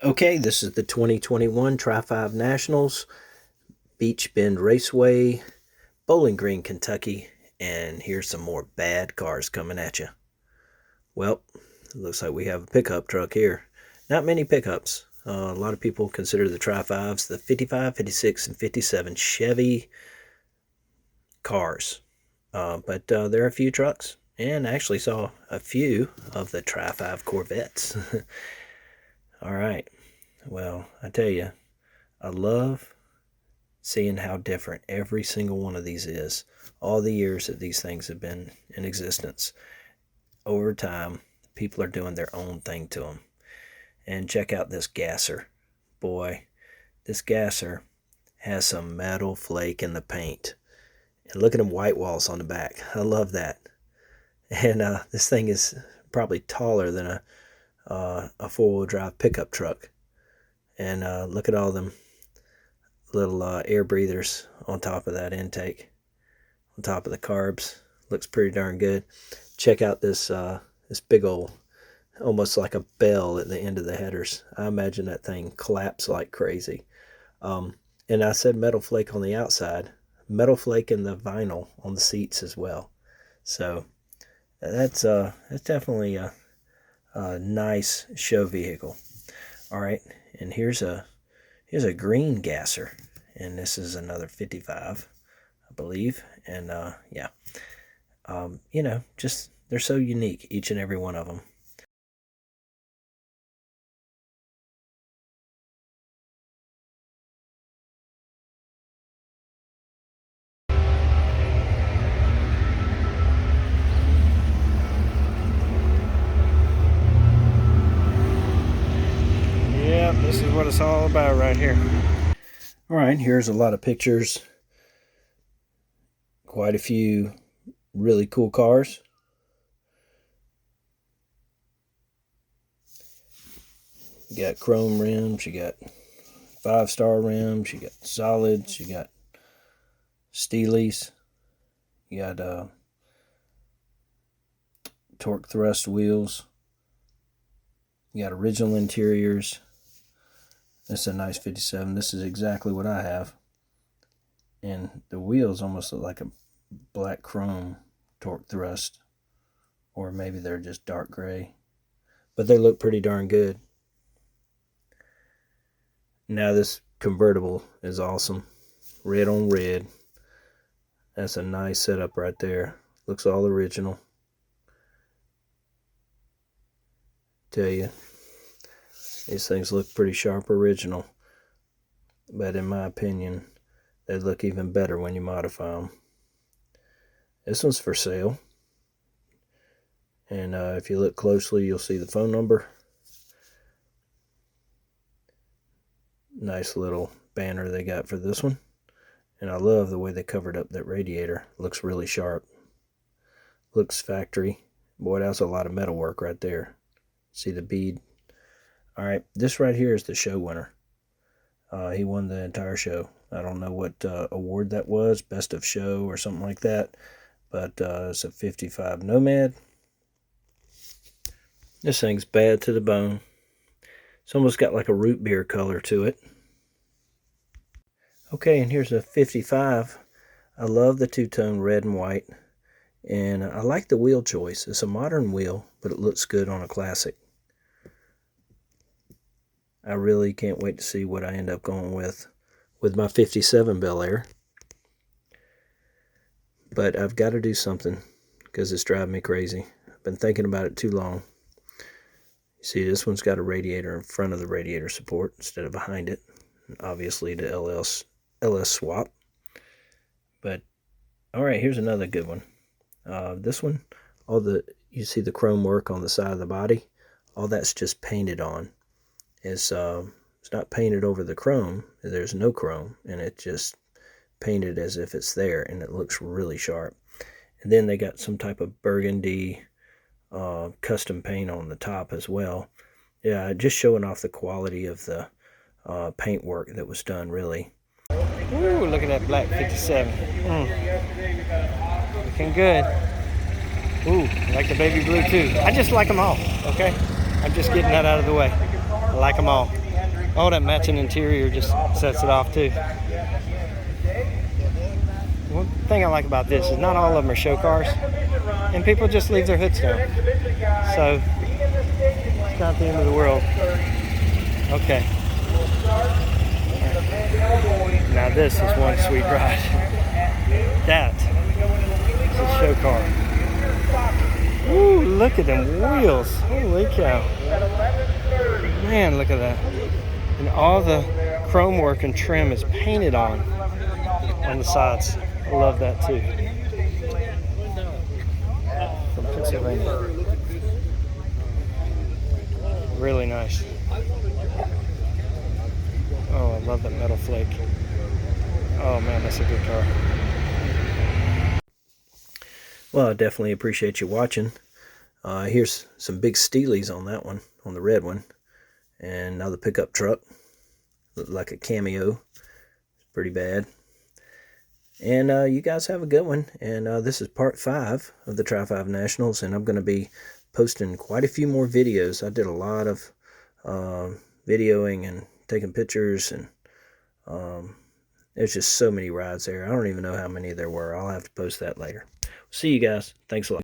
Okay, this is the 2021 Tri-5 Nationals, Beach Bend Raceway, Bowling Green, Kentucky, and here's some more bad cars coming at you. Well, it looks like we have a pickup truck here. Not many pickups. A lot of people consider the Tri-5s the 55, 56, and 57 Chevy cars. But there are a few trucks, and I actually saw a few of the Tri-5 Corvettes. All right. Well, I tell you, I love seeing how different every single one of these is. All the years that these things have been in existence. Over time, people are doing their own thing to them. And check out this gasser. Boy, this gasser has some metal flake in the paint. And look at them white walls on the back. I love that. And this thing is probably taller than a four-wheel drive pickup truck. And look at all them little air breathers on top of that intake, on top of the carbs. Looks pretty darn good. Check out this this big old, almost like a bell at the end of the headers. I imagine that thing claps like crazy. And I said metal flake on the outside, metal flake in the vinyl on the seats as well. So that's definitely a nice show vehicle. All right, and here's a green gasser, and this is another 55, I believe. And yeah, you know, just they're so unique, each and every one of them. Yeah, this is what it's all about right here. All right, here's a lot of pictures. Quite a few really cool cars. You got chrome rims, you got 5-star rims, you got solids, you got Steelies, you got torque thrust wheels, you got original interiors. This is a nice 57. This is exactly what I have. And the wheels almost look like a black chrome torque thrust. Or maybe they're just dark gray. But they look pretty darn good. Now this convertible is awesome. Red on red. That's a nice setup right there. Looks all original. Tell you, these things look pretty sharp original, but in my opinion, they look even better when you modify them. This one's for sale, and if you look closely, you'll see the phone number. Nice little banner they got for this one, and I love the way they covered up that radiator. Looks really sharp. Looks factory. Boy, that's a lot of metal work right there. See the bead? All right, this right here is the show winner. He won the entire show. I don't know what award that was, best of show or something like that, but it's a 55 Nomad. This thing's bad to the bone. It's almost got like a root beer color to it. Okay, and here's a 55. I love the two-tone red and white, and I like the wheel choice. It's a modern wheel, but it looks good on a classic. I really can't wait to see what I end up going with my 57 Bel Air. But I've got to do something because it's driving me crazy. I've been thinking about it too long. You see, this one's got a radiator in front of the radiator support instead of behind it. Obviously, the LS swap. But, all right, here's another good one. This one, you see the chrome work on the side of the body? All that's just painted on. It's not painted over the chrome. There's no chrome, and it's just painted as if it's there, and it looks really sharp. And then they got some type of burgundy custom paint on the top as well. Yeah, just showing off the quality of the paint work that was done, really. Ooh, look at that black 57. Looking good. Ooh, I like the baby blue too. I just like them all, okay? I'm just getting that out of the way. I like them all. Oh, that matching interior just sets it off too. One thing I like about this is not all of them are show cars, and people just leave their hoods down. So it's not the end of the world. Okay. Right. Now this is one sweet ride. That is a show car. Ooh, look at them wheels. Holy cow. Man, look at that. And all the chrome work and trim is painted on the sides. I love that too. From Pennsylvania. Really nice. Oh, I love that metal flake. Oh man, that's a good car. Well, I definitely appreciate you watching. Here's some big steelies on that one, on the red one. And another pickup truck. Looked like a cameo. Pretty bad. And you guys have a good one. And this is part 5 of the Tri-5 Nationals. And I'm going to be posting quite a few more videos. I did a lot of videoing and taking pictures. And there's just so many rides there. I don't even know how many there were. I'll have to post that later. See you guys. Thanks a lot.